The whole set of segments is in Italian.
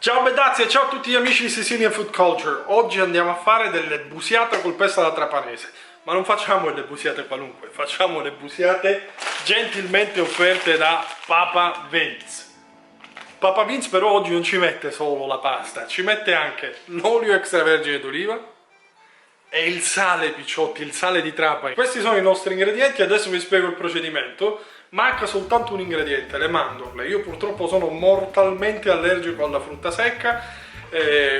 Ciao bedazzi e ciao a tutti gli amici di Sicilian Food Culture. Oggi andiamo a fare delle busiate col pesto alla trapanese. Ma non facciamo le busiate qualunque, facciamo le busiate gentilmente offerte da Papa Vince. Papa Vince però oggi non ci mette solo la pasta, ci mette anche l'olio extravergine d'oliva e il sale, picciotti, il sale di Trapani. Questi sono i nostri ingredienti, adesso vi spiego il procedimento. Manca soltanto un ingrediente, le mandorle. Io purtroppo sono mortalmente allergico alla frutta secca,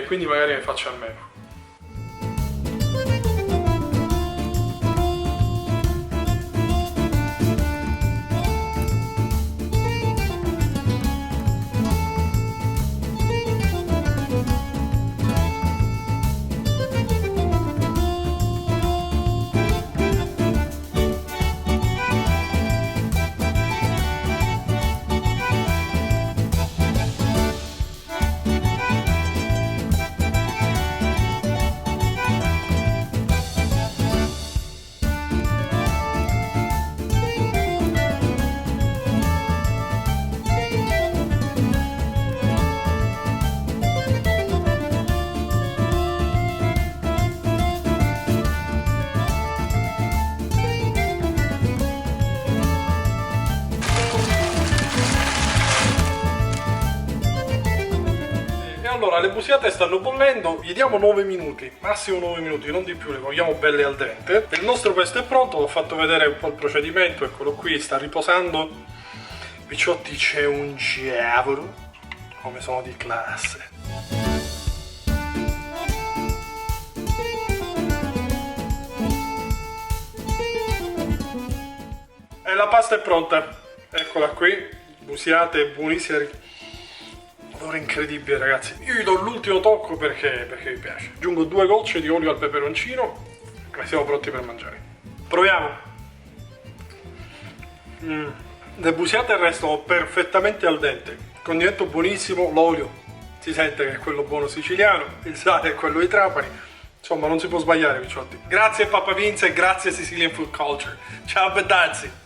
quindi magari ne faccio a meno. Allora, le busiate stanno bollendo, gli diamo 9 minuti, massimo 9 minuti, non di più, le vogliamo belle al dente. Il nostro pesto è pronto, ho fatto vedere un po' il procedimento, eccolo qui, sta riposando. Picciotti, c'è un diavolo, come sono di classe. E la pasta è pronta, eccola qui, busiate buonissime. Odore incredibile, ragazzi. Io gli do l'ultimo tocco perché mi piace. Aggiungo 2 gocce di olio al peperoncino e siamo pronti per mangiare. Proviamo. Le busiate restano perfettamente al dente. Il condimento buonissimo, l'olio si sente che è quello buono siciliano, il sale è quello di Trapani. Insomma, non si può sbagliare, picciotti. Grazie Papa Vince e grazie Sicilian Food Culture. Ciao bedazzi.